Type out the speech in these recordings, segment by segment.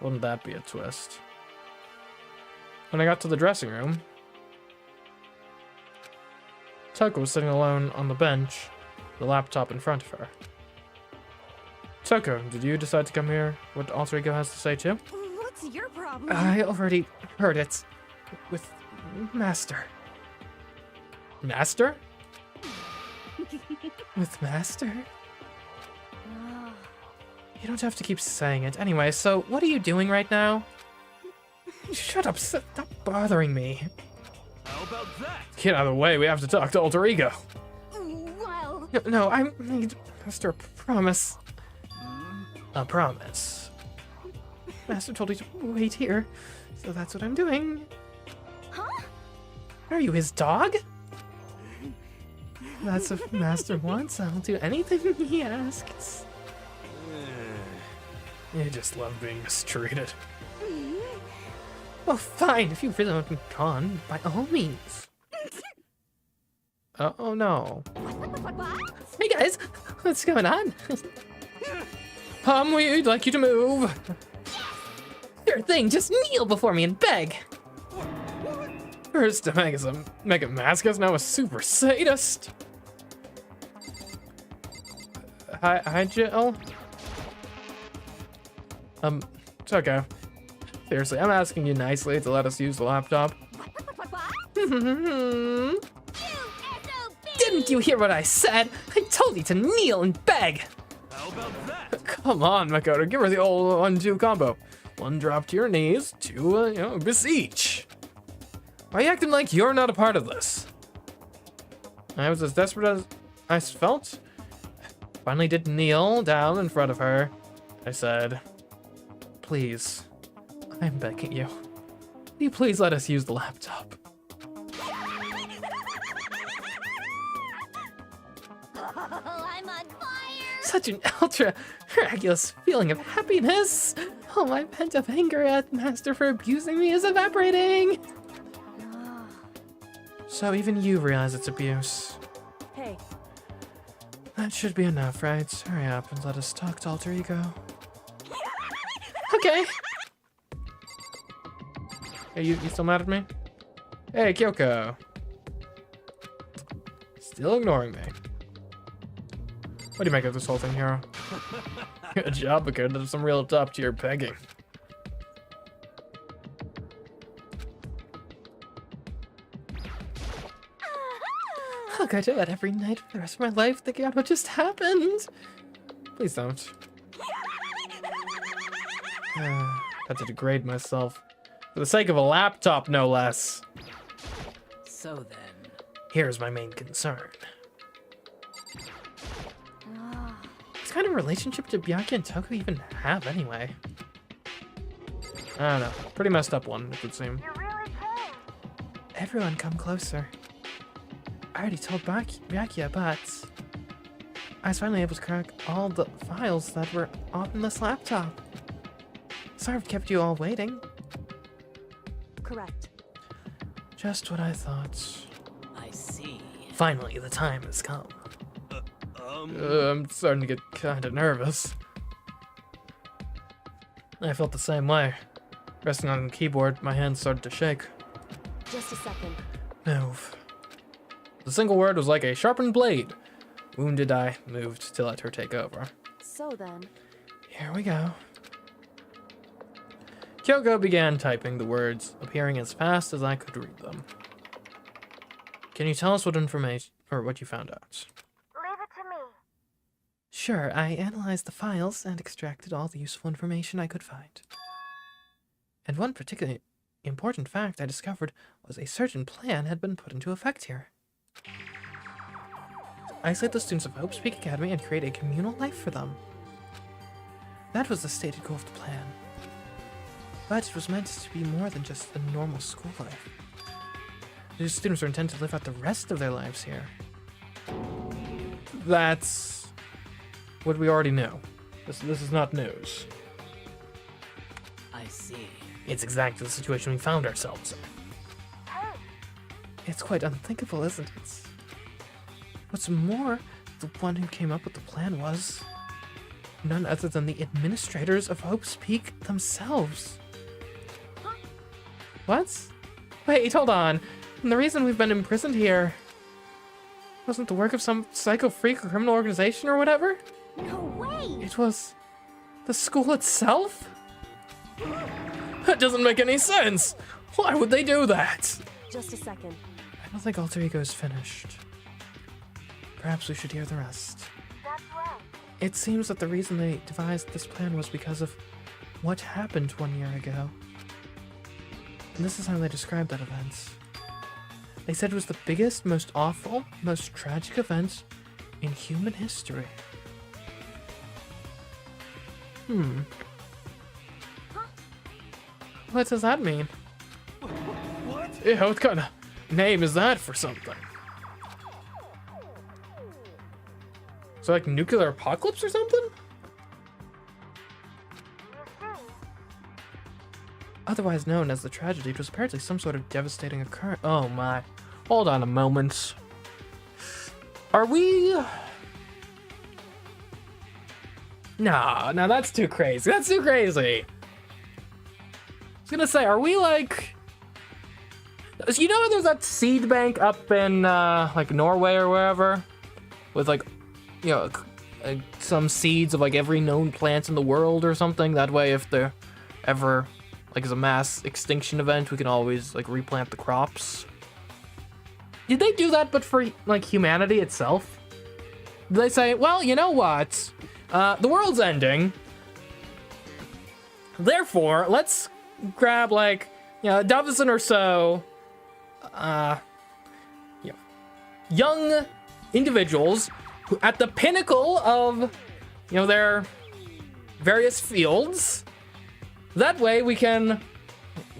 Wouldn't that be a twist? When I got to the dressing room, Toko was sitting alone on the bench, the laptop in front of her. Toko, did you decide to come here? What Alter Ego has to say too? What's your problem? I already heard it. With Master. Master? With Master? You don't have to keep saying it. Anyway, so what are you doing right now? Shut up, stop bothering me. How about that? Get out of the way, we have to talk to Alter Ego. Well, No, I need Master, promise. A promise. Master told you to wait here, so that's what I'm doing. huh? Are you his dog? That's if Master wants, I'll do anything he asks. You just love being mistreated. Well, fine, if you really want me gone, by all means. Oh no. What? Hey guys, what's going on? We'd like you to move. Sure thing, just kneel before me and beg. First to make a mask us, now a super sadist. Hi, Jill. It's okay. Seriously, I'm asking you nicely to let us use the laptop. Didn't you hear what I said? I told you to kneel and beg. How about that? Come on, Makoto, give her the old 1-2 combo. 1 drop to your knees, 2, beseech. Why are you acting like you're not a part of this? I was as desperate as I felt. Finally did kneel down in front of her. I said, please, I'm begging you. Will you please let us use the laptop? I'm on fire. Such an ultra miraculous feeling of happiness. All my pent-up anger at Master for abusing me is evaporating. So even you realize it's abuse. Hey, That should be enough, right? Hurry up and let us talk to Alter Ego. Okay. Hey, you still mad at me? Hey, Kyoko. Still ignoring me. What do you make of this whole thing, Hero? Good job, Makoto. There's some real top-tier pegging. I'll go to bed every night for the rest of my life thinking about what just happened. Please don't. Had to degrade myself. For the sake of a laptop, no less. So then, Here's my main concern. What kind of relationship do Byakuya and Toko even have anyway? I don't know. Pretty messed up one, it would seem. Everyone come closer. I already told Byakuya, but I was finally able to crack all the files that were on this laptop. Sorry I've kept you all waiting. correct. Just what I thought. I see. Finally, the time has come. I'm starting to get kind of nervous. I felt the same way. Resting on the keyboard, my hands started to shake. Just a second. Move. The single word was like a sharpened blade. Wounded, I moved to let her take over. So then, Here we go. Kyoko began typing the words, appearing as fast as I could read them. Can you tell us what information, or what you found out? Leave it to me. Sure, I analyzed the files and extracted all the useful information I could find. And one particularly important fact I discovered was a certain plan had been put into effect here. Isolate the students of Hope's Peak Academy and create a communal life for them. That was the stated goal of the plan. But it was meant to be more than just a normal school life. These students are intended to live out the rest of their lives here. That's what we already knew. This is not news. I see. It's exactly the situation we found ourselves in. It's quite unthinkable, isn't it? What's more, the one who came up with the plan was none other than the administrators of Hope's Peak themselves. What? Wait, hold on. And the reason we've been imprisoned here wasn't the work of some psycho freak or criminal organization or whatever? No way! It was the school itself? That doesn't make any sense! Why would they do that? Just a second. I don't think Alter Ego is finished. Perhaps we should hear the rest. That's right. It seems that the reason they devised this plan was because of what happened 1 year ago. And this is how they described that event. They said it was the biggest, most awful, most tragic event in human history. What does that mean? What? Yeah, what kind of name is that for something? So like nuclear apocalypse or something? Otherwise known as the tragedy, it was apparently some sort of devastating occurrence. Oh my. Hold on a moment. Are we... No, that's too crazy. That's too crazy. I was gonna say, are we like... You know there's that seed bank up in like Norway or wherever? With like, you know, some seeds of like every known plant in the world or something. That way if there ever like is a mass extinction event, we can always like replant the crops. Did they do that but for like humanity itself? Did they say, well, you know what? The world's ending. Therefore, let's grab like, you know, a dozen or so you know, young individuals who at the pinnacle of, you know, their various fields. That way we can,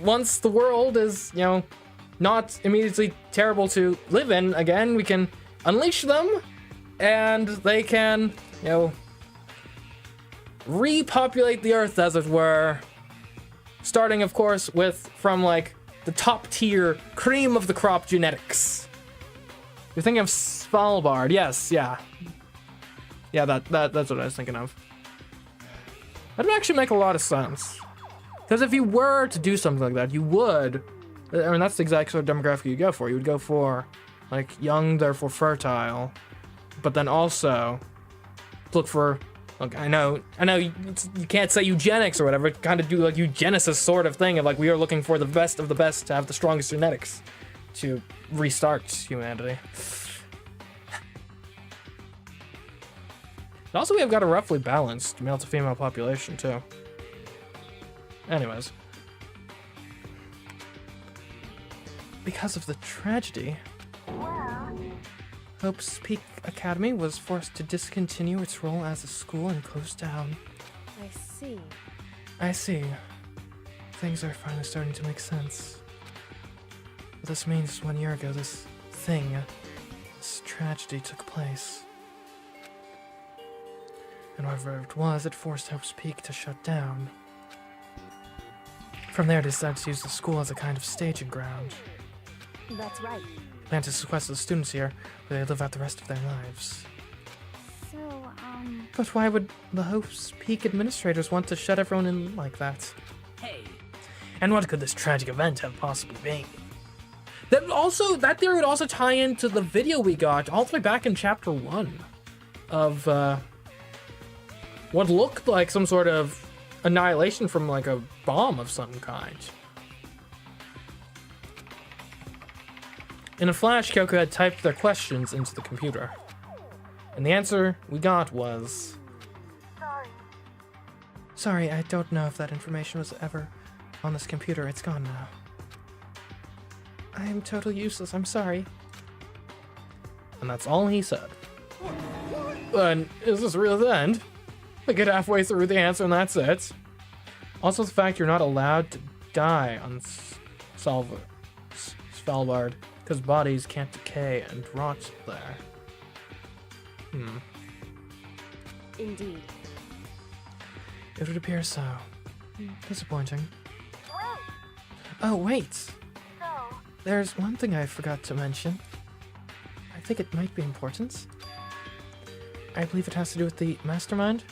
once the world is, you know, not immediately terrible to live in again, we can unleash them and they can, you know, repopulate the earth, as it were. Starting, of course, from like the top tier cream of the crop genetics. You're thinking of Svalbard, yes, yeah. Yeah, that's what I was thinking of. That would actually make a lot of sense. Because if you were to do something like that, you would, I mean, that's the exact sort of demographic you go for. You would go for, like, young, therefore fertile, but then also look for, like, I know you can't say eugenics or whatever, kind of do like eugenesis sort of thing of like, we are looking for the best of the best to have the strongest genetics to restart humanity. And also we have got a roughly balanced male to female population too. Anyways. Because of the tragedy, Hope's Peak Academy was forced to discontinue its role as a school and close down. I see. I see. Things are finally starting to make sense. But this means 1 year ago, this tragedy took place. And whatever it was, it forced Hope's Peak to shut down. From there, they decided to use the school as a kind of staging ground. That's right. Plan to sequester the students here, where they live out the rest of their lives. So, But why would the Hope's Peak administrators want to shut everyone in like that? Hey, And what could this tragic event have possibly been? That theory would also tie into the video we got all the way back in chapter 1 of what looked like some sort of annihilation from like a bomb of some kind. In a flash, Kyoko had typed their questions into the computer. And the answer we got was... Sorry, I don't know if that information was ever on this computer. It's gone now. I am totally useless, I'm sorry. And that's all he said. And is this really the end? I get halfway through the answer and that's it. Also the fact you're not allowed to die on Svalbard, because bodies can't decay and rot there. indeed. It would appear so. Disappointing. Oh, wait! There's one thing I forgot to mention. I think it might be important. I believe it has to do with the mastermind.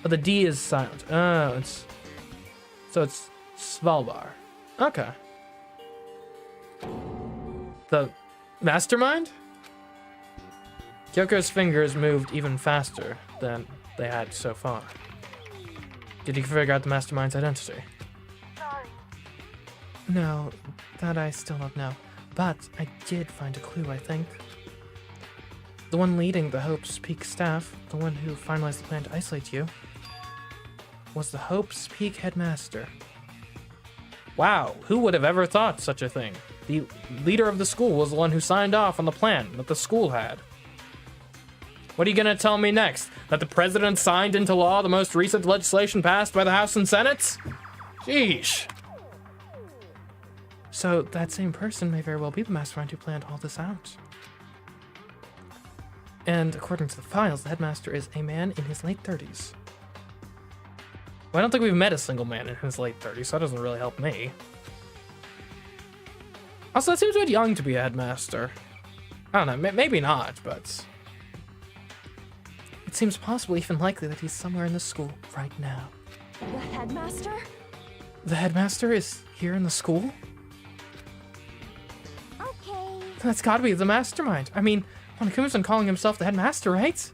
Oh, the D is silent. Oh, so it's Svalbard. Okay. The mastermind? Kyoko's fingers moved even faster than they had so far. Did you figure out the mastermind's identity? Sorry. No, that I still don't know. But I did find a clue, I think. The one leading the Hope's Peak staff, the one who finalized the plan to isolate you, was the Hope's Peak headmaster. Wow, who would have ever thought such a thing? The leader of the school was the one who signed off on the plan that the school had. What are you gonna tell me next? That the president signed into law the most recent legislation passed by the House and Senate? Sheesh. So that same person may very well be the mastermind who planned all this out. And according to the files, the headmaster is a man in his late 30s. Well, I don't think we've met a single man in his late 30s, so that doesn't really help me. Also, that seems a bit young to be a headmaster. I don't know, maybe not, but... It seems possible, even likely, that he's somewhere in the school right now. The headmaster? The headmaster is here in the school? Okay. That's gotta be the mastermind. I mean, Monokuma's calling himself the headmaster, right?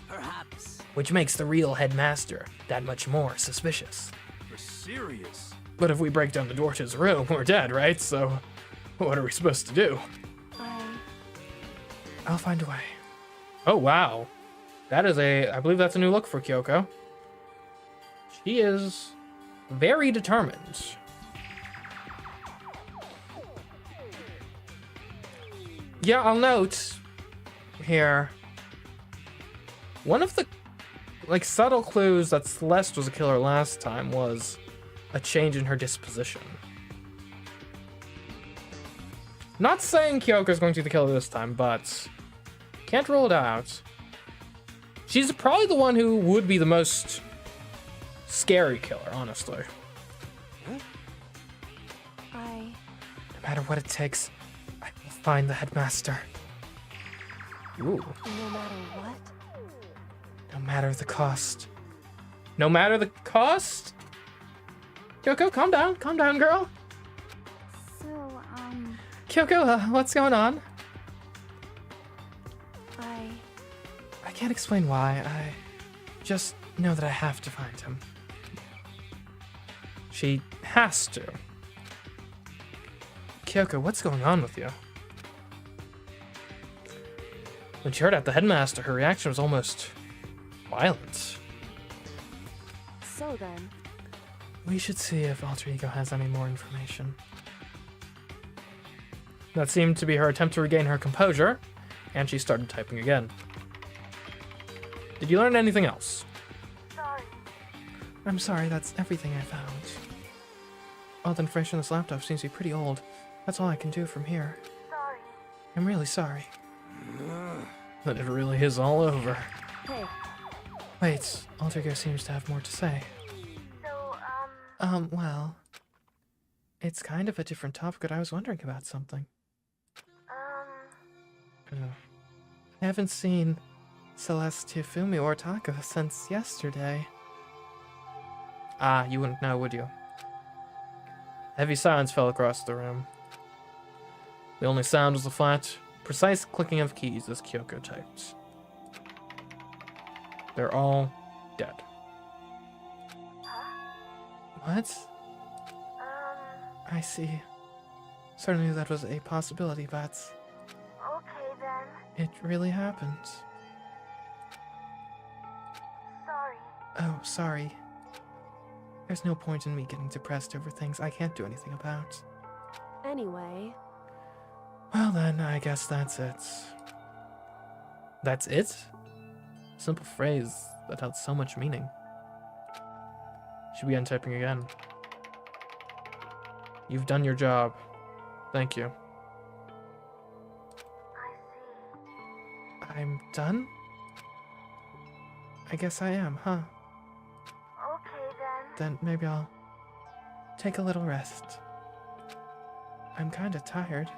Perhaps. Which makes the real headmaster that much more suspicious. You're serious? But if we break down the door to his room, we're dead, right? So, what are we supposed to do? I'll find a way. Oh, wow. That is I believe that's a new look for Kyoko. She is very determined. Yeah, I'll note here. One of the, subtle clues that Celeste was a killer last time was a change in her disposition. Not saying Kyoko's going to be the killer this time, but can't rule it out. She's probably the one who would be the most scary killer, honestly. No matter what it takes, I will find the headmaster. Ooh. No matter what? No matter the cost. No matter the cost? Kyoko, calm down, girl. So, Kyoko, what's going on? I can't explain why. I just know that I have to find him. She has to. Kyoko, what's going on with you? When she heard out the headmaster, her reaction was almost violent. So then, We should see if Alter Ego has any more information. That seemed to be her attempt to regain her composure, and she started typing again. Did you learn anything else? sorry. I'm sorry, that's everything I found. All the information on this laptop seems to be pretty old. That's all I can do from here. Sorry. I'm really sorry. But it really is all over. Hey, Wait, Alter Ego seems to have more to say. so, Well... It's kind of a different topic, but I was wondering about something. I haven't seen Celeste, Tifumi, or Taka since yesterday. Ah, you wouldn't know, would you? Heavy silence fell across the room. The only sound was the flat, precise clicking of keys as Kyoko typed. They're all dead. What? I see. Certainly that was a possibility, but okay then. it really happened. Sorry. Oh, sorry. There's no point in me getting depressed over things I can't do anything about. Anyway, Well then, I guess that's it. That's it? Simple phrase that held so much meaning. She began typing again. You've done your job. Thank you. I see. I'm done? I guess I am, huh? Okay then. Then maybe I'll take a little rest. I'm kinda tired.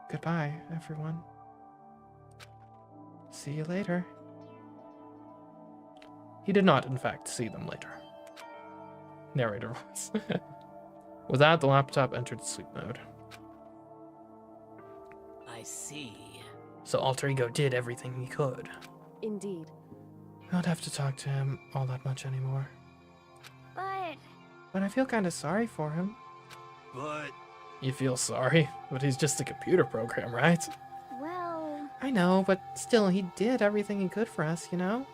Goodbye, everyone. See you later. He did not, in fact, see them later. Narrator voice. With that, the laptop entered sleep mode. I see. So Alter Ego did everything he could. Indeed. I don't have to talk to him all that much anymore. But I feel kind of sorry for him. But You feel sorry? But he's just a computer program, right? Well... I know, but still, he did everything he could for us, you know?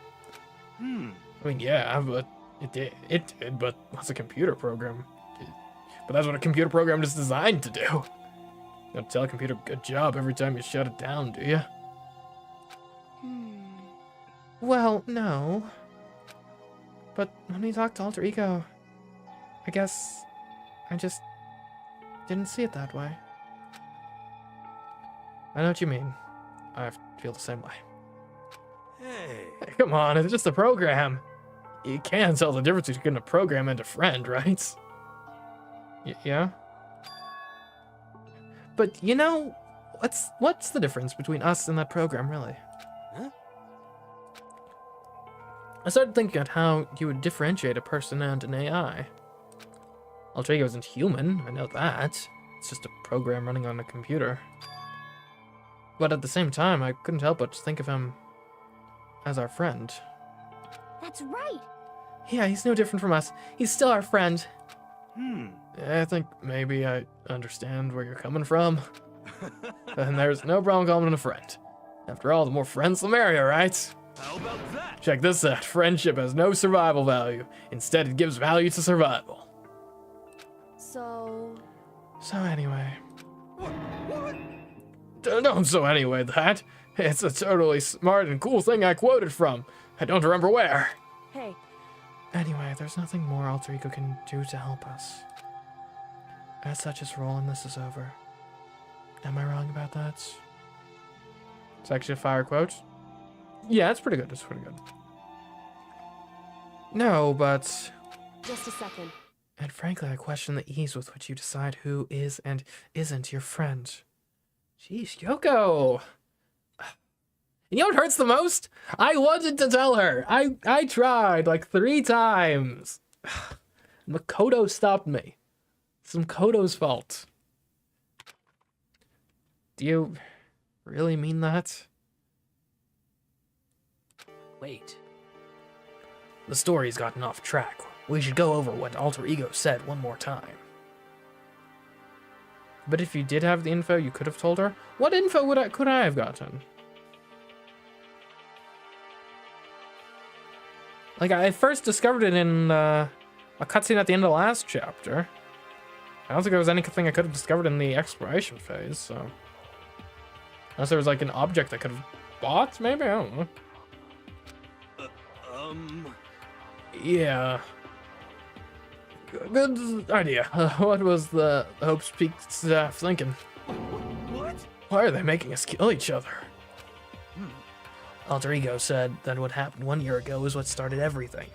I mean, yeah, but it did, but it's a computer program. But that's what a computer program is designed to do. You don't tell a computer good job every time you shut it down, do you? Well, no. But when we talked to Alter Ego, I guess I just didn't see it that way. I know what you mean. I feel the same way. hey, Hey, come on, it's just a program. You can't tell the difference between a program and a friend, right? Yeah? But you know, what's the difference between us and that program, really? Huh? I started thinking about how you would differentiate a person and an AI. Alter Ego isn't human, I know that. It's just a program running on a computer. But at the same time, I couldn't help but think of him as our friend. That's right. Yeah, he's no different from us. He's still our friend. hmm. I think maybe I understand where you're coming from. And there's no problem calling him a friend. After all, the more friends, the merrier, right? How about that? Check this out. Friendship has no survival value. Instead, it gives value to survival. So... So anyway. What? Don't so anyway that. It's a totally smart and cool thing I quoted from. I don't remember where. Hey, Anyway, there's nothing more Alter Ego can do to help us. As such, his role in this is over. Am I wrong about that? It's actually a fire quote. Yeah, it's pretty good. It's pretty good. No, but... just a second. And frankly, I question the ease with which you decide who is and isn't your friend. Jeez, Yoko! You know what hurts the most? I wanted to tell her. I tried like 3 times. Makoto stopped me. It's Makoto's fault. Do you really mean that? Wait. The story's gotten off track. We should go over what Alter Ego said one more time. But if you did have the info, you could have told her. What info could I have gotten? Like, I first discovered it in a cutscene at the end of the last chapter. I don't think there was anything I could have discovered in the exploration phase, so... Unless there was, like, an object I could have bought, maybe? I don't know. Yeah. Good idea. What was the Hope's Peak staff thinking? What? Why are they making us kill each other? Alter Ego said that what happened 1 year ago was what started everything.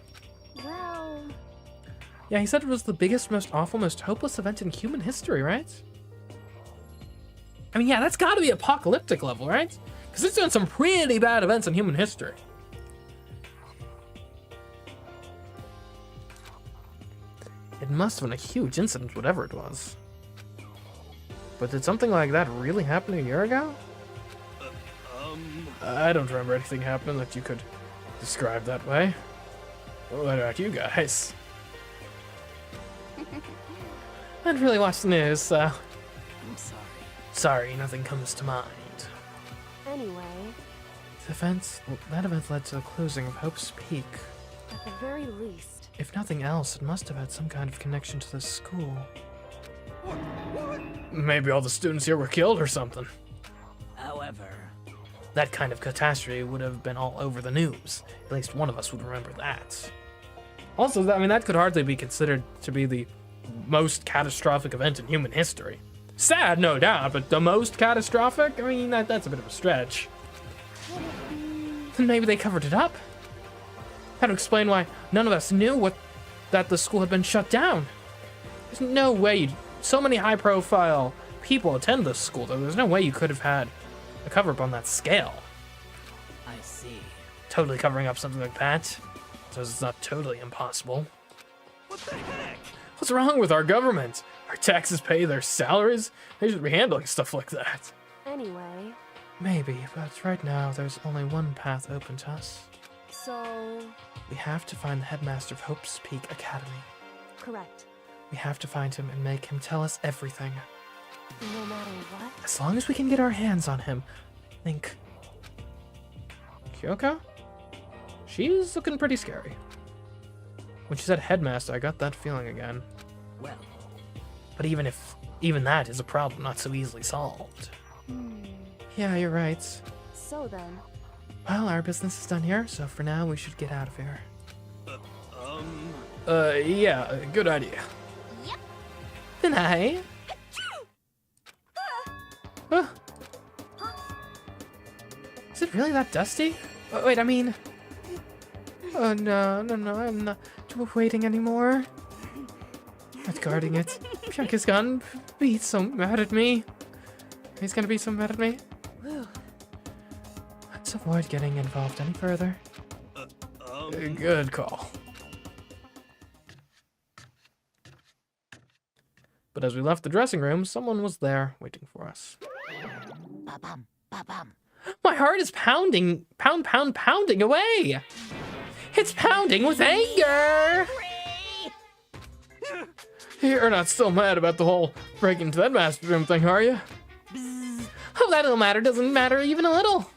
Well... Yeah, he said it was the biggest, most awful, most hopeless event in human history, right? I mean, yeah, that's gotta be apocalyptic level, right? Because it's done some pretty bad events in human history. It must have been a huge incident, whatever it was. But did something like that really happen a year ago? I don't remember anything happening that you could describe that way. What about you guys? I didn't really watch the news, so... I'm sorry. Sorry, nothing comes to mind. Anyway, That event led to the closing of Hope's Peak. at the very least... If nothing else, it must have had some kind of connection to the school. Maybe all the students here were killed or something. However, That kind of catastrophe would have been all over the news. At least one of us would remember that. Also, I mean, that could hardly be considered to be the most catastrophic event in human history. Sad, no doubt, but the most catastrophic? I mean, that's a bit of a stretch. Then maybe they covered it up? How to explain why none of us knew that the school had been shut down? There's no way so many high-profile people attend this school, though. There's no way you could have had a cover-up on that scale. I see. Totally covering up something like that. so it's not totally impossible. What the heck? What's wrong with our government? Our taxes pay their salaries? They should be handling stuff like that. Anyway, Maybe, but right now there's only one path open to us. so... We have to find the headmaster of Hope's Peak Academy. Correct. We have to find him and make him tell us everything. No matter what? As long as we can get our hands on him. I think... Kyoko? She's looking pretty scary. When she said headmaster, I got that feeling again. Well, But even that is a problem not so easily solved. Yeah, you're right. So then, Well, our business is done here, so for now we should get out of here. Yeah, good idea. Yep. Then I... Huh. Is it really that dusty? Wait, I mean... Oh no, I'm not waiting anymore. Not guarding it. Chuck is gonna be so mad at me. He's gonna be so mad at me. Let's avoid getting involved any further. Good call. But as we left the dressing room, someone was there waiting for us. ba-bum, ba-bum. My heart is pounding, pounding away. It's pounding with anger. You're not still mad about the whole breaking into that master room thing, are you? Oh, that little matter doesn't matter even a little.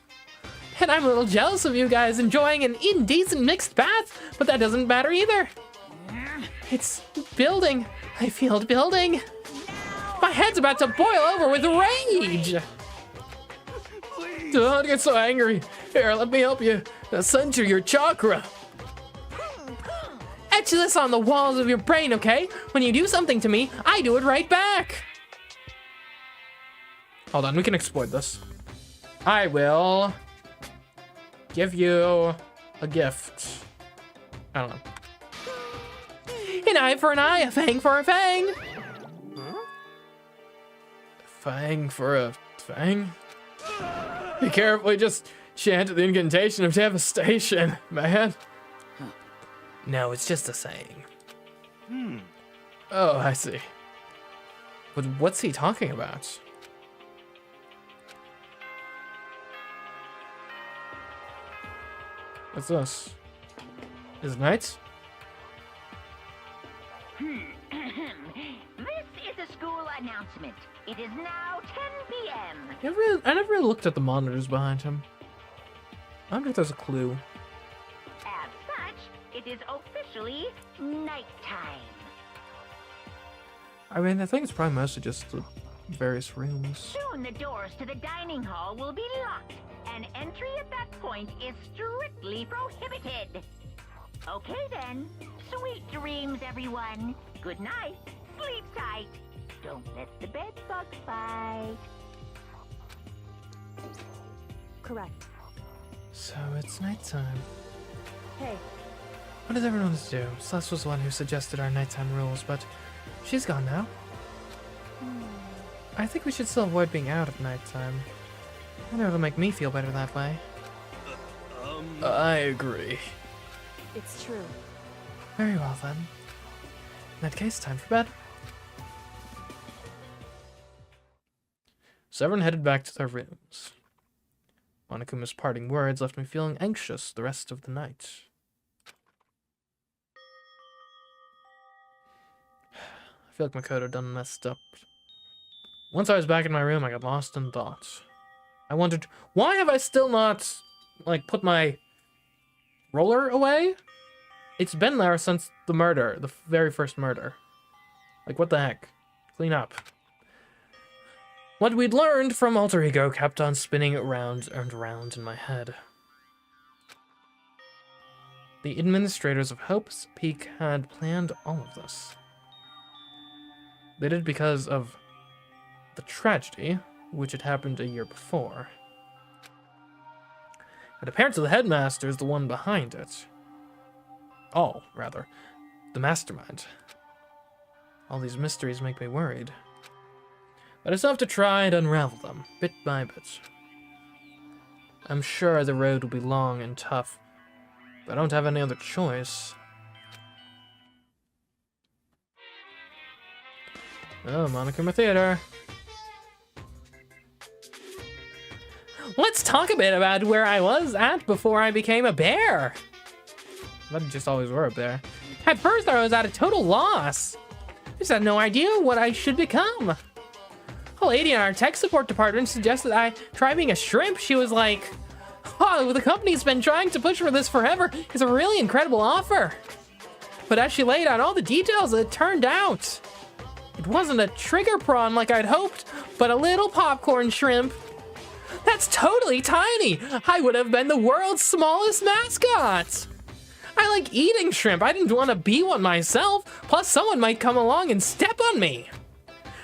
And I'm a little jealous of you guys enjoying an indecent mixed bath, but that doesn't matter either. It's building. I feel it building. My head's about to boil over with rage. Please. Don't get so angry. Here, let me help you center your chakra. Etch this on the walls of your brain, okay? When you do something to me, I do it right back. Hold on, we can exploit this. I will give you a gift. I don't know. An eye for an eye, a fang for a fang. Fang for a fang? Be careful, he just chanted the incantation of devastation, man. No, it's just a saying. Oh, I see. But what's he talking about? What's this? Is it night? This is a school announcement. It is now 10 p.m. I never really looked at the monitors behind him. I wonder if there's a clue. As such, it is officially nighttime. I mean, I think it's probably mostly just the various rooms. Soon the doors to the dining hall will be locked, and entry at that point is strictly prohibited. Okay then. Sweet dreams, everyone. Good night. Sleep tight. Don't let the bed bugs bite. correct. So it's nighttime. Hey, What does everyone do? Celeste was the one who suggested our nighttime rules, but she's gone now. I think we should still avoid being out at nighttime. I wonder if it'll make me feel better that way. I agree. it's true. Very well then. In that case, time for bed. So everyone headed back to their rooms. Monokuma's parting words left me feeling anxious the rest of the night. I feel like Makoto done messed up. Once I was back in my room, I got lost in thought. I wondered, why have I still not, like, put my roller away? It's been there since the murder, the very first murder. Like, what the heck? Clean up. What we'd learned from Alter Ego kept on spinning around and around in my head. The administrators of Hope's Peak had planned all of this. They did because of the tragedy, which had happened a year before. And apparently the headmaster is the one behind it. Oh, rather, the mastermind. All these mysteries make me worried. But I still have to try and unravel them, bit by bit. I'm sure the road will be long and tough, But I don't have any other choice. Oh, Monokuma Theater. Let's talk a bit about where I was at before I became a bear. I just always were a bear. At first, I was at a total loss. I just had no idea what I should become. A lady in our tech support department suggested I try being a shrimp. She was like, oh, the company's been trying to push for this forever. It's a really incredible offer. But as she laid out all the details, it turned out it wasn't a trigger prawn like I'd hoped, but a little popcorn shrimp. That's totally tiny. I would have been the world's smallest mascot. I like eating shrimp. I didn't want to be one myself. Plus, someone might come along and step on me.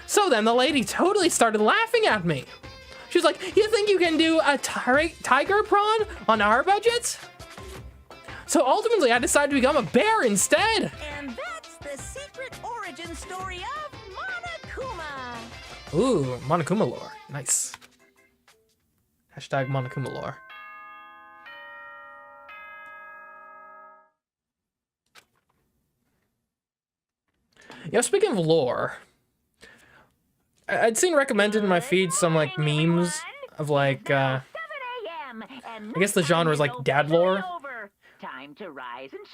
So then the lady totally started laughing at me. She was like, you think you can do a tiger prawn on our budget? So ultimately, I decided to become a bear instead. And that's the secret origin story of Monokuma. Ooh, Monokuma lore. Nice. Hashtag Monokuma lore. Yeah, speaking of lore, I'd seen recommended in my feed some like memes of like, I guess the genre is like dad lore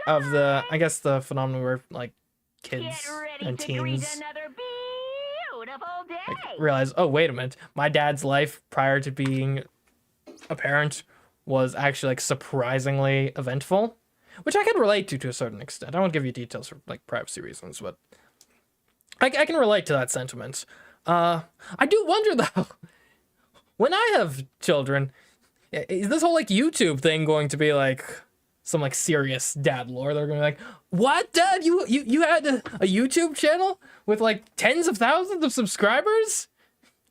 of the, I guess the phenomenon where like kids and teens like, realize, oh, wait a minute, my dad's life prior to being a parent was actually like surprisingly eventful, which I can relate to a certain extent. I won't give you details for like privacy reasons, but I can relate to that sentiment. I do wonder though, when I have children, is this whole like YouTube thing going to be like some like serious dad lore? They're gonna be like, what, Dad? You had a YouTube channel with like tens of thousands of subscribers?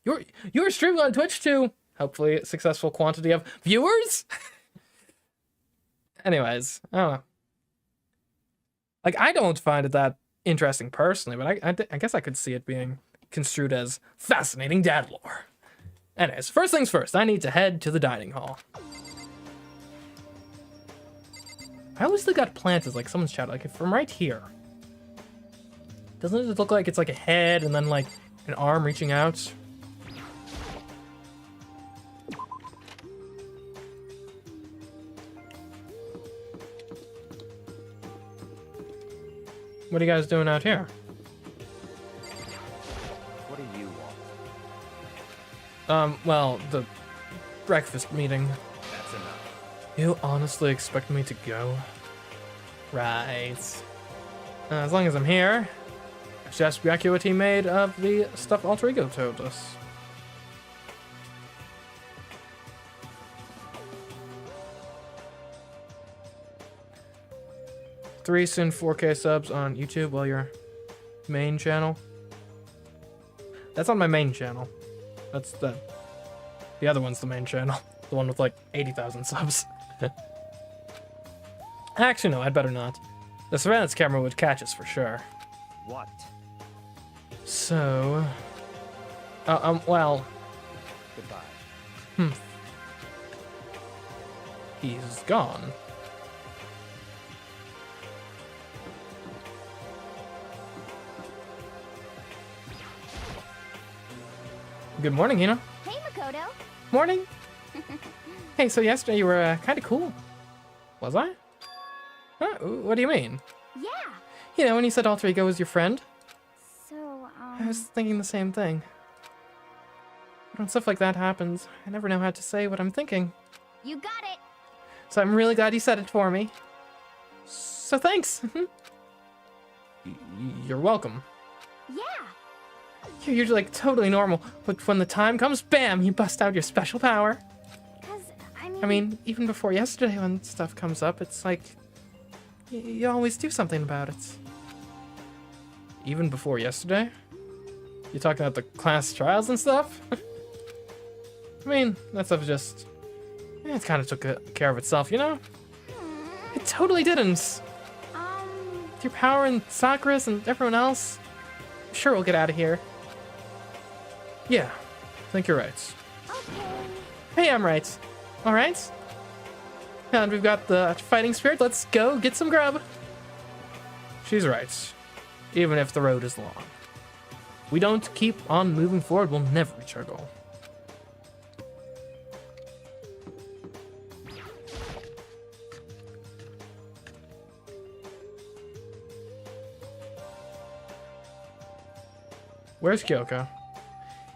You were streaming on Twitch to hopefully a successful quantity of viewers? Anyways, I don't know. Like, I don't find it that interesting personally, but I guess I could see it being construed as fascinating dad lore. Anyways, first things first, I need to head to the dining hall. I always think that plant is like someone's shadow, like from right here. Doesn't it look like it's like a head and then like an arm reaching out? What are you guys doing out here? What do you want? Well, the breakfast meeting. That's enough. You honestly expect me to go? Right. As long as I'm here, just Byaku what he made of the stuff Alter Ego told us. Three soon 4K subs on YouTube while your main channel. That's on my main channel. That's the other one's the main channel. The one with like 80,000 subs. Actually, no, I'd better not. The surveillance camera would catch us for sure. What? So, well, Goodbye. He's gone. Good morning, Hina. Hey, Makoto. Morning. Hey, so yesterday you were kind of cool. Was I? Huh? What do you mean? Yeah. You know, when you said Alter Ego was your friend, So, I was thinking the same thing. But when stuff like that happens, I never know how to say what I'm thinking. You got it. So I'm really glad you said it for me. So thanks. You're welcome. Yeah. You're usually like totally normal, but when the time comes, bam, you bust out your special power. Because, I mean, even before yesterday when stuff comes up, it's like, you always do something about it. Even before yesterday? You talking about the class trials and stuff? I mean, that stuff just, it kind of took care of itself, you know? It totally didn't. With your power and Sakura's and everyone else, I'm sure we'll get out of here. Yeah, I think you're right. Okay. Hey, I'm right. All right? And we've got the fighting spirit. Let's go get some grub. She's right. Even if the road is long. We don't keep on moving forward, we'll never reach our goal. Where's Kyoko?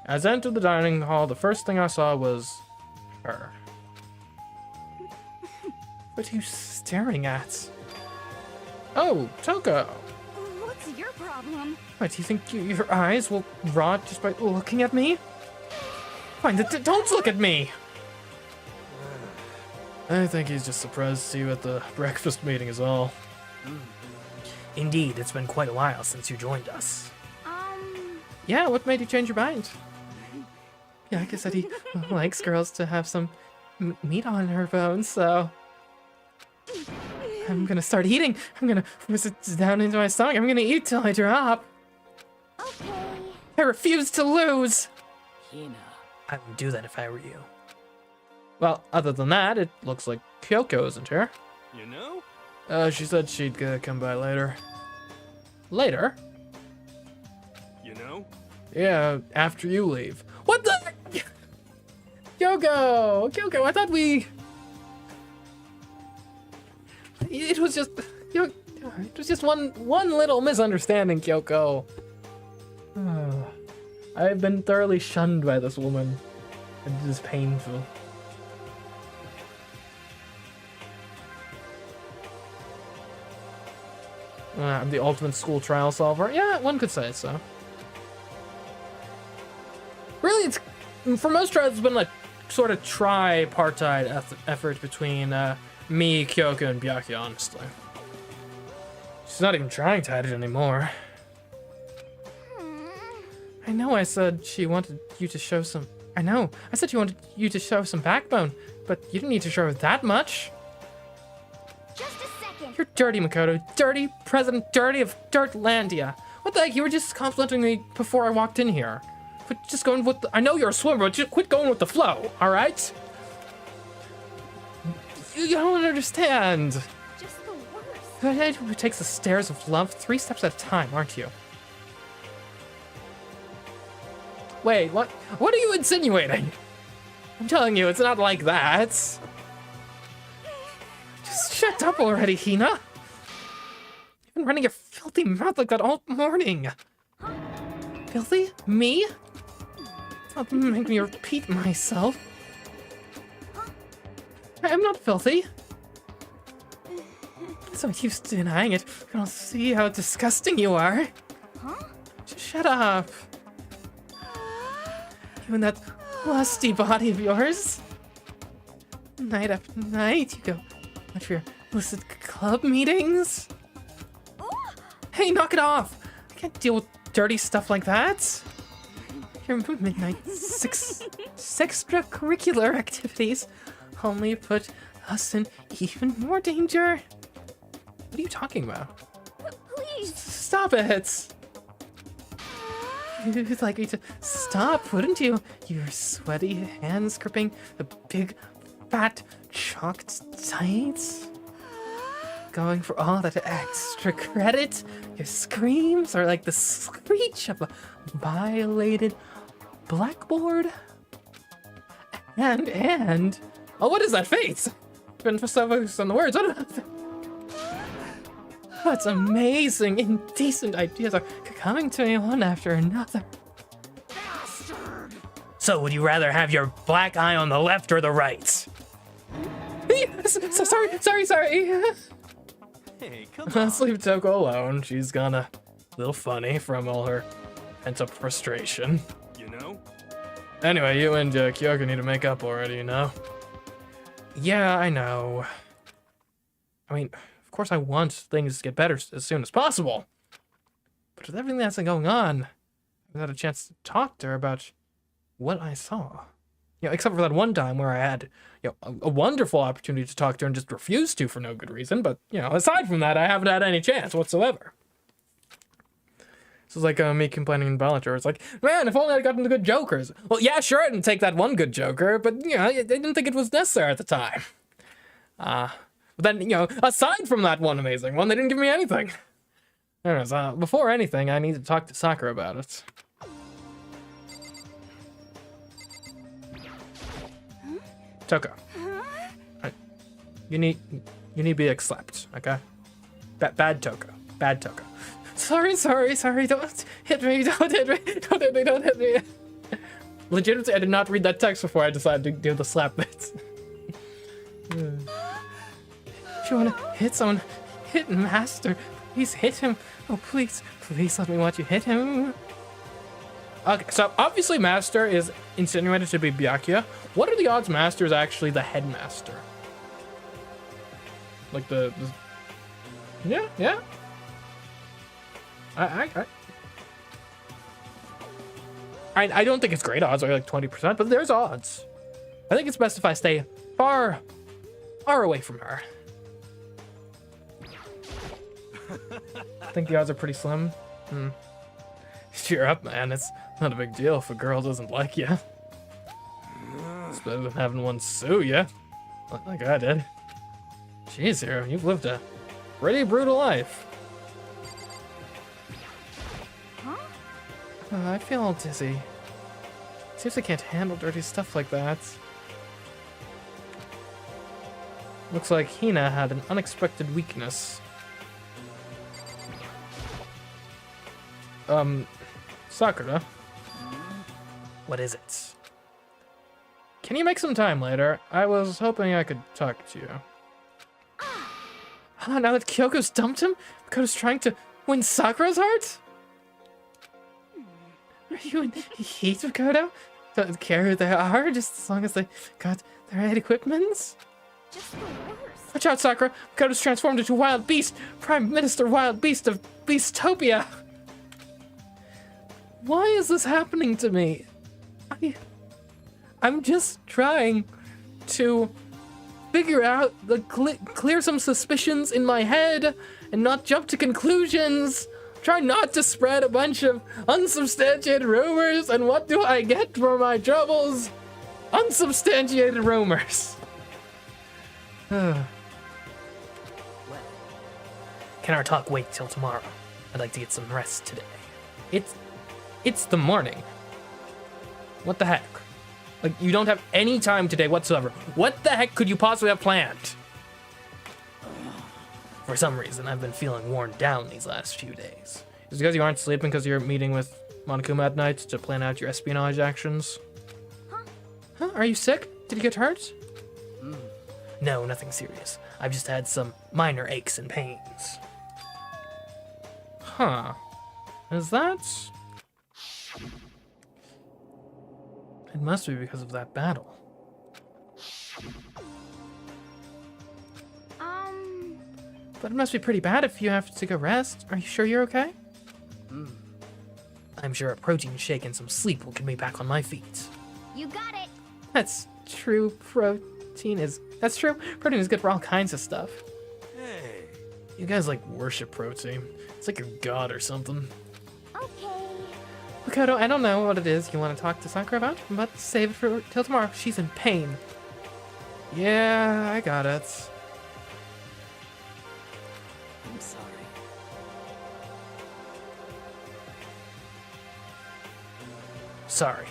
As I entered the dining hall, the first thing I saw was her. What are you staring at? Oh, Toko. What's your problem? What, do you think your eyes will rot just by looking at me? Fine, don't look at me! I think he's just surprised to see you at the breakfast meeting is all. Indeed, it's been quite a while since you joined us. Yeah, what made you change your mind? Yeah, like I said, he likes girls to have some meat on her bones, so... I'm gonna start eating. I'm gonna force it down into my stomach. I'm gonna eat till I drop. Okay. I refuse to lose. Hina. I would do that if I were you. Well, other than that, it looks like Kyoko isn't here. You know? She said she'd come by later. Later? You know? Yeah, after you leave. What the? Kyoko, I thought we... It was just, it was just one little misunderstanding, Kyoko. I've been thoroughly shunned by this woman. It is painful. I'm the ultimate school trial solver. Yeah, one could say so. Really, it's for most trials, it's been like sort of tripartite effort between me, Kyoko, and Byakuya, honestly. She's not even trying to hide it anymore. I know I said she wanted you to show some... I know. I said she wanted you to show some backbone, but you didn't need to show her that much. Just a second. You're dirty, Makoto. Dirty, President Dirty of Dirtlandia. What the heck? You were just complimenting me before I walked in here. Quit just going with the... I know you're a swimmer, but just quit going with the flow, alright? You don't understand. Just the worst. You're the who takes the stairs of love 3 steps at a time, aren't you? Wait, what? What are you insinuating? I'm telling you, it's not like that. Just shut up already, Hina. You've been running your filthy mouth like that all morning. Filthy? Me? Don't make me repeat myself. I'm not filthy. So used to denying it, I don't see how disgusting you are. Huh? Shut up. You and that lusty body of yours. Night after night, you go out for your illicit club meetings. Hey, knock it off. I can't deal with dirty stuff like that. Your midnight extracurricular activities only put us in even more danger. What are you talking about? Please. Stop it. You'd like me to stop, wouldn't you? Your sweaty hands gripping the big, fat, chalked tights? Going for all that extra credit? Your screams are like the screech of a violated blackboard? And... Oh, what is that face? Been so focused on the words. What amazing, indecent ideas are coming to me one after another. Bastard! So, would you rather have your black eye on the left or the right? Sorry. Hey, come on. Let's leave Toko alone. She's gone a little funny from all her pent-up frustration. You know? Anyway, you and Kyoko need to make up already, you know? Yeah, I know. I mean... Of course, I want things to get better as soon as possible. But with everything that's been going on, I've had a chance to talk to her about what I saw. You know, except for that one time where I had, you know, a wonderful opportunity to talk to her and just refused to for no good reason. But, you know, aside from that, I haven't had any chance whatsoever. This is like me complaining in Bellator. It's like, man, if only I'd gotten the good jokers. Well, yeah, sure, I didn't take that one good joker, but, you know, I didn't think it was necessary at the time. But then, you know, aside from that one amazing one, they didn't give me anything. Anyways, before anything, I need to talk to Sakura about it. Toko. You need to be slapped, okay? Bad Toko. Bad Toko. Sorry. Don't hit me. Don't hit me. Legitimately, I did not read that text before I decided to do the slap bits. If you want to hit someone, hit Master. Please hit him. Oh, please let me watch you hit him. Okay, so obviously Master is insinuated to be Byakuya. What are the odds Master is actually the headmaster? Like the yeah. I don't think it's great odds, like 20%, but there's odds. I think it's best if I stay far away from her. I think the odds are pretty slim. Cheer up, man. It's not a big deal if a girl doesn't like you. It's better than having one sue you, like I did. Jeez, Hero, you've lived a pretty brutal life. I feel all dizzy. Seems I can't handle dirty stuff like that. Looks like Hina had an unexpected weakness. Sakura? What is it? Can you make some time later? I was hoping I could talk to you. Now that Kyoko's dumped him, Makoto's trying to win Sakura's heart? Are you in heat, Makoto? Don't care who they are, just as long as they got the right equipments? Just the worst. Watch out, Sakura! Makoto's transformed into Wild Beast! Prime Minister Wild Beast of Beastopia! Why is this happening to me? I'm just trying to figure out, clear some suspicions in my head and not jump to conclusions. Try not to spread a bunch of unsubstantiated rumors, and what do I get for my troubles? Unsubstantiated rumors. Can our talk wait till tomorrow? I'd like to get some rest today. It's the morning. What the heck? Like, you don't have any time today whatsoever. What the heck could you possibly have planned? For some reason, I've been feeling worn down these last few days. Is it because you aren't sleeping because you're meeting with Monokuma at night to plan out your espionage actions? Huh? Are you sick? Did you get hurt? No, nothing serious. I've just had some minor aches and pains. Huh. Is that... It must be because of that battle. But it must be pretty bad if you have to go rest. Are you sure you're okay? I'm sure a protein shake and some sleep will get me back on my feet. You got it. That's true. That's true. Protein is good for all kinds of stuff. Hey. You guys like worship protein. It's like your god or something. Okay. Makoto, I don't know what it is you want to talk to Sakura about, but save it for till tomorrow. She's in pain. Yeah, I got it. I'm sorry. Sorry.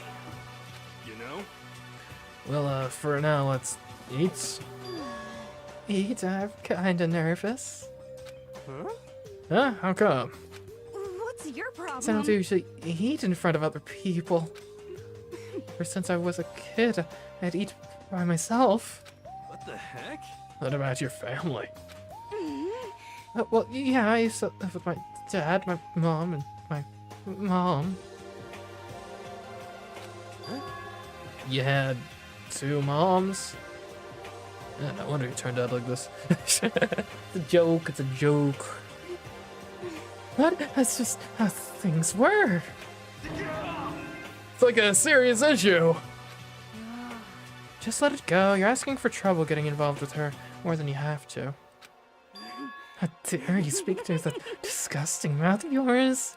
You know? Well, for now, let's eat. Eat? I'm kinda nervous. Huh? Huh? How come? What's your problem? I don't usually eat in front of other people. Ever since I was a kid, I'd eat by myself. What the heck? What about your family? Well, yeah, I used to live with my dad, my mom, and my mom. You had 2 moms? Yeah, no wonder you turned out like this. It's a joke, it's a joke. What? That's just how things were. It's like a serious issue. Just let it go. You're asking for trouble getting involved with her more than you have to. How dare you speak to that disgusting mouth of yours?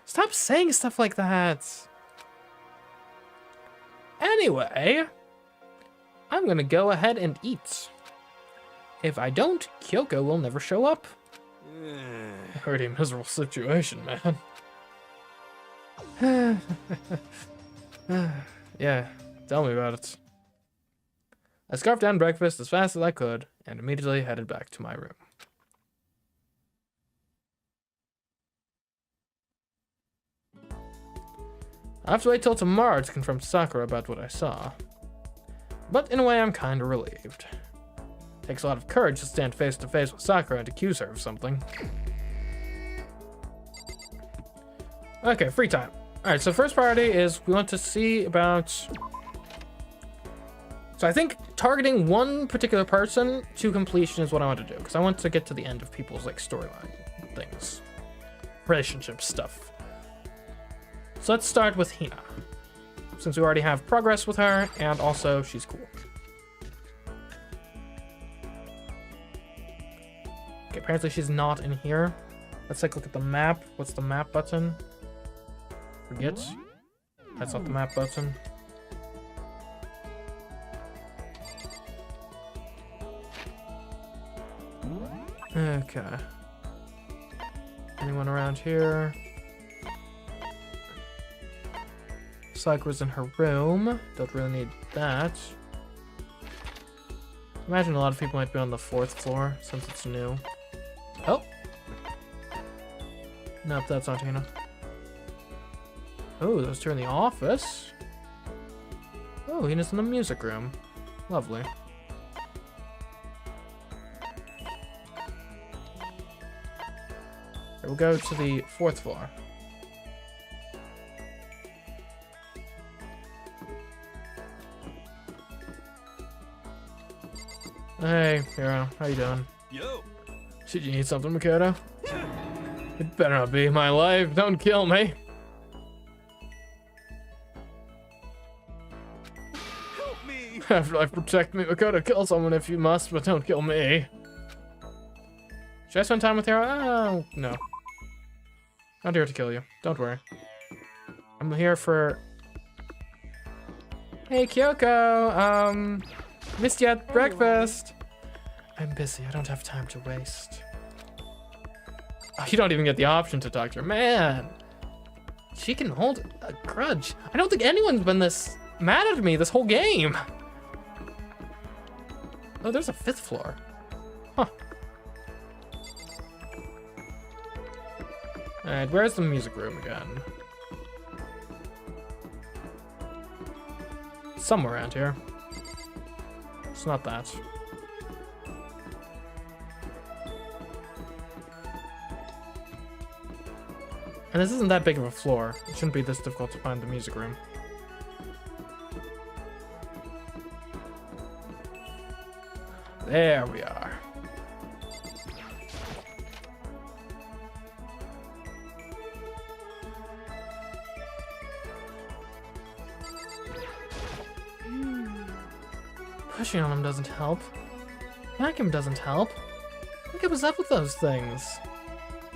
Stop saying stuff like that. Anyway, I'm gonna go ahead and eat. If I don't, Kyoko will never show up. Eh. Already a miserable situation, man. Yeah, tell me about it. I scarfed down breakfast as fast as I could and immediately headed back to my room. I have to wait till tomorrow to confront Sakura about what I saw. But in a way, I'm kinda relieved. Takes a lot of courage to stand face to face with Sakura and accuse her of something. Okay, free time. Alright, so first priority is we want to see about... So I think targeting one particular person to completion is what I want to do, because I want to get to the end of people's like storyline things. Relationship stuff. So let's start with Hina, since we already have progress with her, and also she's cool. Okay, apparently she's not in here. Let's take a look at the map. What's the map button? Forget. That's not the map button. Okay. Anyone around here? Sakura's in her room. Don't really need that. Imagine a lot of people might be on the 4th floor since it's new. Oh! Nope, that's not Hina. Oh, those two are in the office. Oh, Hina's in the music room. Lovely. We'll go to the 4th floor. Hey, Hiro, how you doing? Yo. Should you need something, Makoto? It better not be my life. Don't kill me. Help me. Afterlife, protect me, Makoto. Kill someone if you must, but don't kill me. Should I spend time with Hiro? Oh, no. Not here to kill you. Don't worry. I'm here for... Hey, Kyoko. Missed you at breakfast. I'm busy. I don't have time to waste. Oh, you don't even get the option to talk to her. Man. She can hold a grudge. I don't think anyone's been this mad at me this whole game. Oh, there's a 5th floor. Huh. Alright, where's the music room again? Somewhere around here. It's not that. And this isn't that big of a floor. It shouldn't be this difficult to find the music room. There we are. Pushing on him doesn't help. Vacuum doesn't help. Look what's up with those things.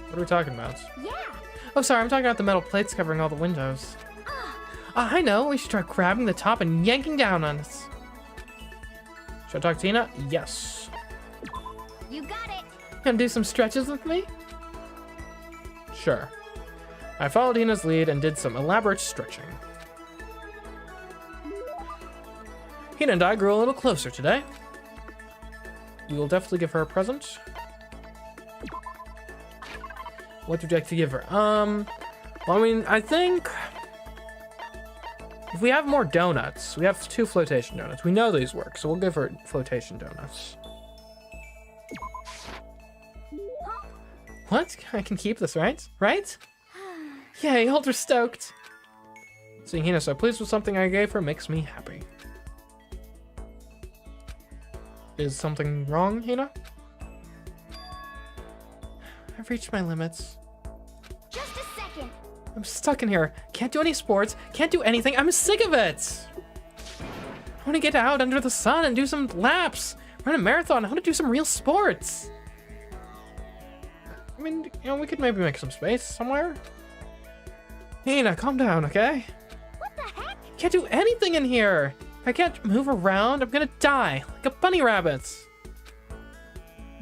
What are we talking about? Yeah. Oh, sorry, I'm talking about the metal plates covering all the windows. I know. We should try grabbing the top and yanking down on it. Should I talk to Hina? Yes. You got it. Gonna do some stretches with me? Sure. I followed Hina's lead and did some elaborate stretching. Hina and I grew a little closer today. We will definitely give her a present. What would you like to give her? Well, I mean, I think if we have more donuts, we have 2 flotation donuts. We know these work, so we'll give her flotation donuts. What? I can keep this, right? Right? Yay, Ultra stoked. Seeing Hina so pleased with something I gave her makes me happy. Is something wrong, Hina? I've reached my limits. Just a second. I'm stuck in here. Can't do any sports. Can't do anything. I'm sick of it. I want to get out under the sun and do some laps. Run a marathon. I want to do some real sports. I mean, you know, we could maybe make some space somewhere. Hina, calm down, okay? What the heck? Can't do anything in here. If I can't move around, I'm gonna die like a bunny rabbit.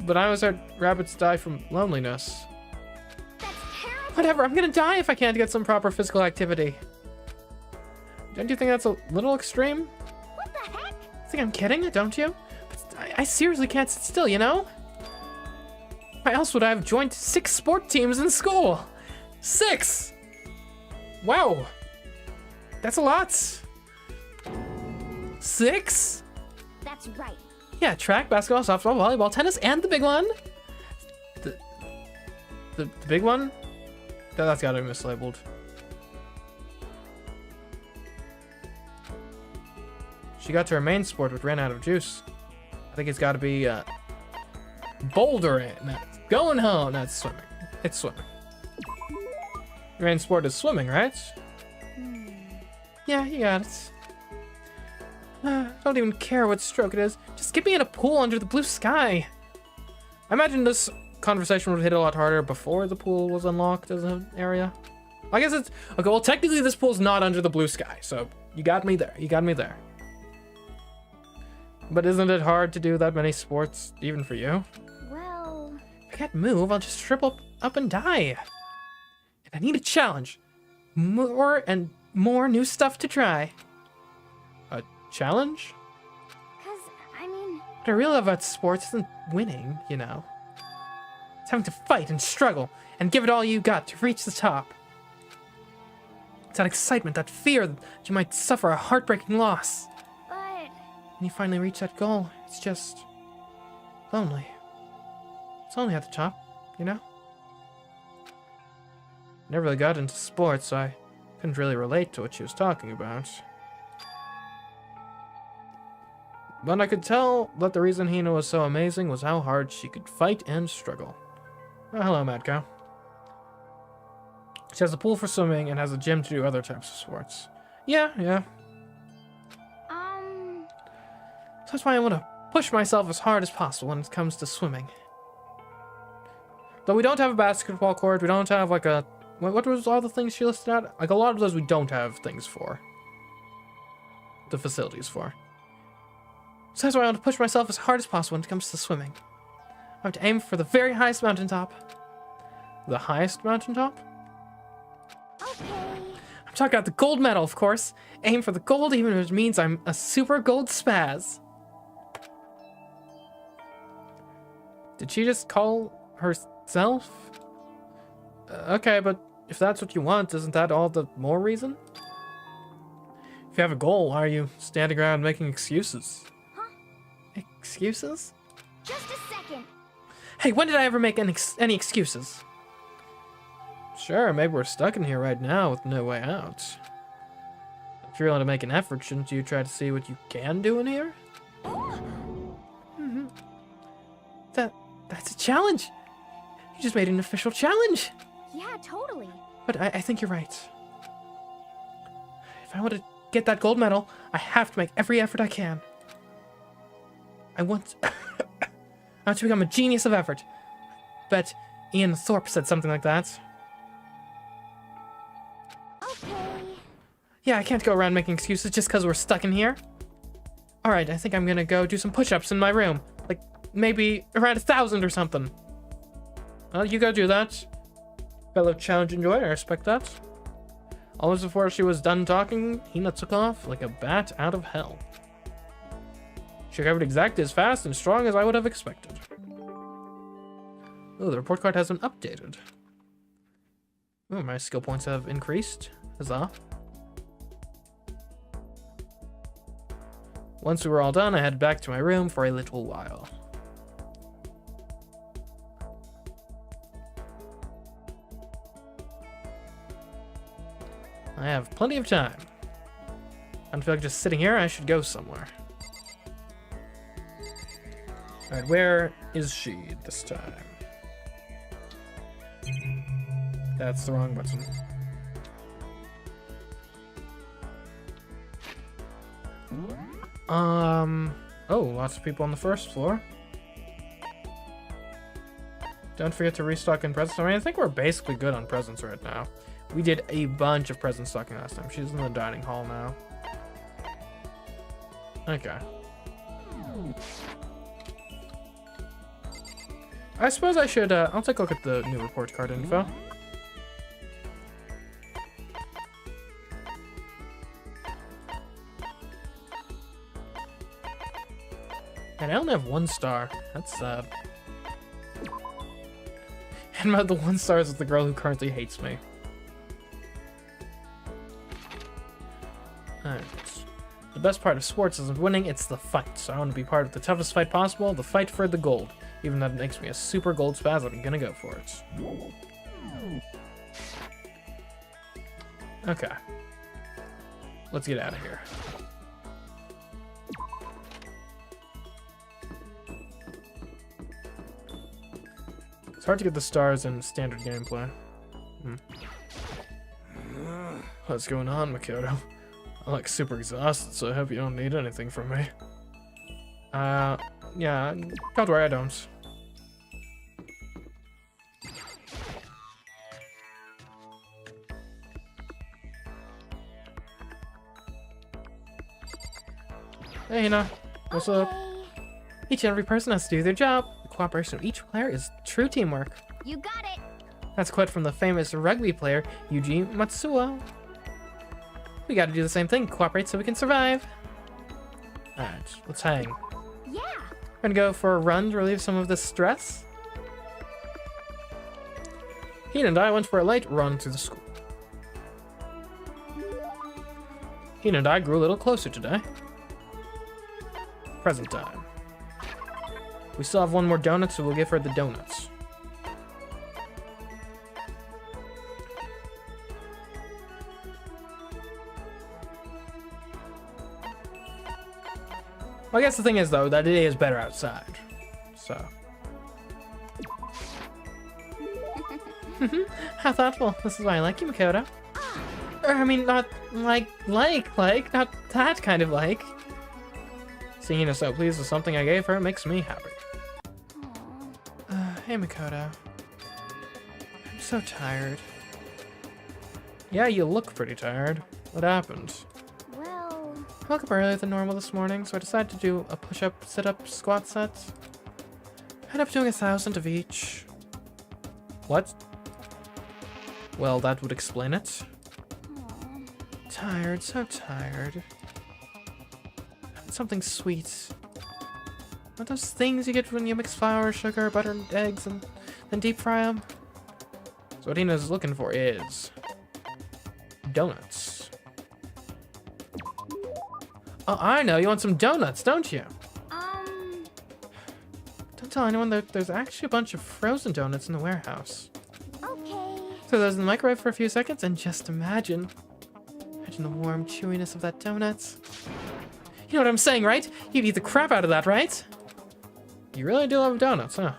But I always heard rabbits die from loneliness. That's terrible. Whatever, I'm gonna die if I can't get some proper physical activity. Don't you think that's a little extreme? What the heck? Think I'm kidding, don't you? But I seriously can't sit still, you know? Why else would I have joined 6 sport teams in school? 6! Wow. That's a lot. 6? That's right. Yeah, track, basketball, softball, volleyball, tennis, and the big one. The big one? That's gotta be mislabeled. She got to her main sport but ran out of juice. I think it's gotta be bouldering. No, going home. No, it's swimming. It's swimming. Your main sport is swimming, right? Yeah, you got it. I don't even care what stroke it is. Just get me in a pool under the blue sky. I imagine this conversation would hit a lot harder before the pool was unlocked as an area. I guess it's... Okay, well, technically this pool's not under the blue sky, so you got me there. You got me there. But isn't it hard to do that many sports, even for you? Well... If I can't move, I'll just triple up and die. And I need a challenge. More and more new stuff to try. A challenge? Cause, I mean... What I really love about sports isn't winning, you know. It's having to fight and struggle and give it all you got to reach the top. It's that excitement, that fear that you might suffer a heartbreaking loss. But... When you finally reach that goal, it's just... lonely. It's only at the top, you know? Never really got into sports, so I couldn't really relate to what she was talking about. But I could tell that the reason Hina was so amazing was how hard she could fight and struggle. Oh, hello, Mad Cow. She has a pool for swimming and has a gym to do other types of sports. Yeah. So that's why I want to push myself as hard as possible when it comes to swimming. Though we don't have a basketball court, we don't have like a... What was all the things she listed out? Like a lot of those we don't have things for. The facilities for. So that's why I want to push myself as hard as possible when it comes to swimming. I have to aim for the very highest mountaintop. The highest mountaintop? Okay. I'm talking about the gold medal, of course. Aim for the gold even if it means I'm a super gold spaz. Did she just call herself? Okay, but if that's what you want, isn't that all the more reason? If you have a goal, why are you standing around making excuses? Huh? Excuses? Just a second. Hey, when did I ever make any excuses? Sure, maybe we're stuck in here right now with no way out. If you're willing to make an effort, shouldn't you try to see what you can do in here? Mm-hmm. That's a challenge. You just made an official challenge. Yeah, totally. But I think you're right. If I want to get that gold medal, I have to make every effort I can. I want to become a genius of effort. Bet Ian Thorpe said something like that. Okay. Yeah, I can't go around making excuses just because we're stuck in here. Alright, I think I'm gonna go do some push-ups in my room. Like, maybe around 1,000 or something. Well, you go do that. Fellow challenge enjoyer, I respect that. Almost before she was done talking, Hina took off like a bat out of hell. She recovered exactly as fast and strong as I would have expected. Oh, the report card has been updated. Oh, my skill points have increased. Huzzah. Once we were all done, I headed back to my room for a little while. I have plenty of time. I don't feel like just sitting here. I should go somewhere. Alright, where is she this time? That's the wrong button. Oh, lots of people on the first floor. Don't forget to restock in presents. I mean, I think we're basically good on presents right now. We did a bunch of present stocking last time. She's in the dining hall now. Okay. I suppose I should, I'll take a look at the new report card info. And I only have 1 star. That's sad. And about the 1 star is the girl who currently hates me. Alright. The best part of sports isn't winning, it's the fight. So I want to be part of the toughest fight possible, the fight for the gold. Even though it makes me a super gold spaz, I'm gonna go for it. Okay. Let's get out of here. It's hard to get the stars in standard gameplay. What's going on, Makoto? I'm like super exhausted, so I hope you don't need anything from me. Yeah, don't worry, I don't. Hey, Hina. What's up? Each and every person has to do their job. The cooperation of each player is true teamwork. You got it. That's a quote from the famous rugby player, Yuji Matsuo. We gotta do the same thing, cooperate so we can survive. Alright, let's hang. Yeah. Gonna go for a run to relieve some of the stress. Hina and I went for a light run through the school. Hina and I grew a little closer today. Present time. We still have 1 more donut, so we'll give her the donuts. Well, I guess the thing is, though, that it is better outside. So. How thoughtful. This is why I like you, Makoto. Or, I mean, not like, not that kind of like. Seeing her so pleased with something I gave her makes me happy. Hey, Makoto. I'm so tired. Yeah, you look pretty tired. What happened? Well, I woke up earlier than normal this morning, so I decided to do a push-up, sit-up, squat set. I ended up doing 1,000 of each. What? Well, that would explain it. Tired, so tired. Something sweet. What those things you get when you mix flour, sugar, butter, and eggs, and then deep fry them? So what Hina's looking for is donuts. Oh, I know. You want some donuts, don't you? Don't tell anyone that there's actually a bunch of frozen donuts in the warehouse. okay. Throw those in the microwave for a few seconds and just imagine. Imagine the warm chewiness of that donuts. You know what I'm saying, right? You'd eat the crap out of that, right? You really do love donuts, huh?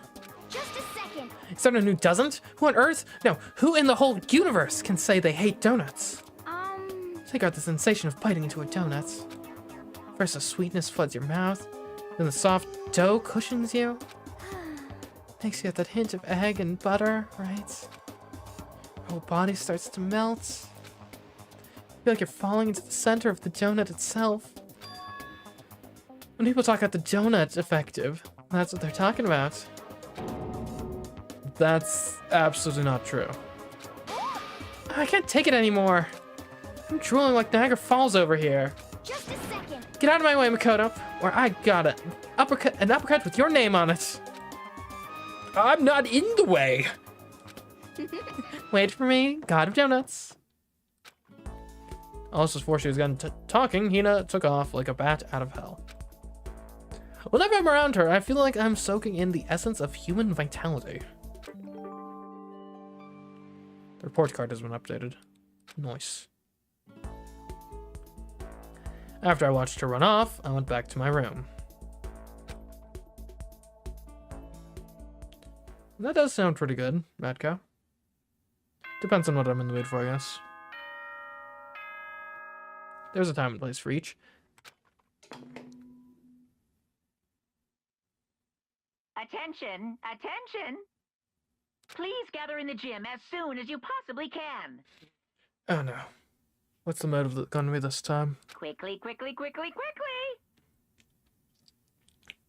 Just a second. Is there anyone who doesn't? Who on earth? No, who in the whole universe can say they hate donuts? Think about the sensation of biting into a donut. First the sweetness floods your mouth, then the soft dough cushions you. Makes you get that hint of egg and butter, right? Your whole body starts to melt. You feel like you're falling into the center of the donut itself. When people talk about the donut effective, that's what they're talking about. That's absolutely not true. I can't take it anymore. I'm drooling like Niagara Falls over here. Just a second. Get out of my way, Makoto, or I got it. An uppercut with your name on it. I'm not in the way. Wait for me, God of Donuts. Also, before she was done talking, Hina took off like a bat out of hell. Whenever I'm around her, I feel like I'm soaking in the essence of human vitality. The report card has been updated. Nice. After I watched her run off, I went back to my room. That does sound pretty good, Mad Cow. Depends on what I'm in the mood for, I guess. There's a time and place for each. Attention, attention. Please gather in the gym as soon as you possibly can. Oh no. What's the motive gonna be this time? Quickly, quickly, quickly, quickly.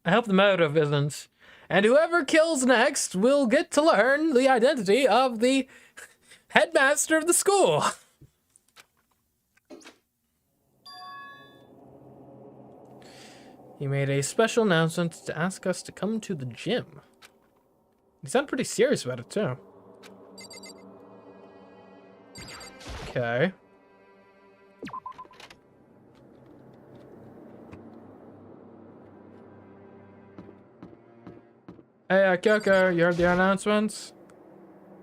I hope the motive isn't. And whoever kills next will get to learn the identity of the headmaster of the school. He made a special announcement to ask us to come to the gym. He sounded pretty serious about it, too. Okay. Hey, Kyoko, you heard the announcements?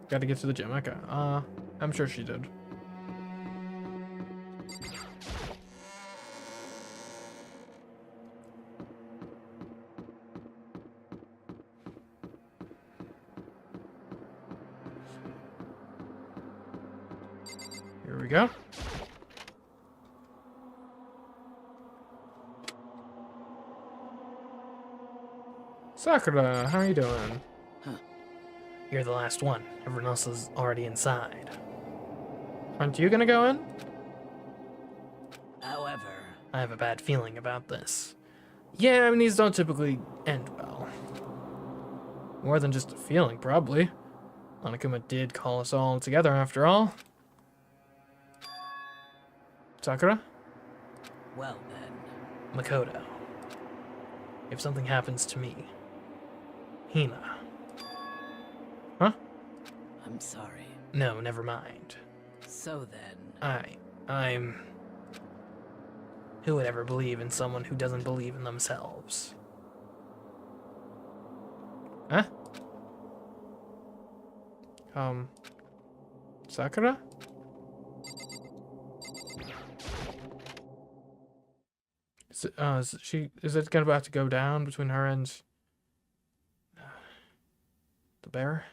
Gotta get to the gym. Okay. I'm sure she did. Here we go. Sakura, how are you doing? You're the last one. Everyone else is already inside. Aren't you gonna go in? However, I have a bad feeling about this. Yeah, I mean, these don't typically end well. More than just a feeling, probably. Monokuma did call us all together after all. Sakura? well then. Makoto. If something happens to me, Hina. Huh? I'm sorry. No, never mind. So then. I'm... Who would ever believe in someone who doesn't believe in themselves? Huh? Sakura? Is it about to go down between her and the bear?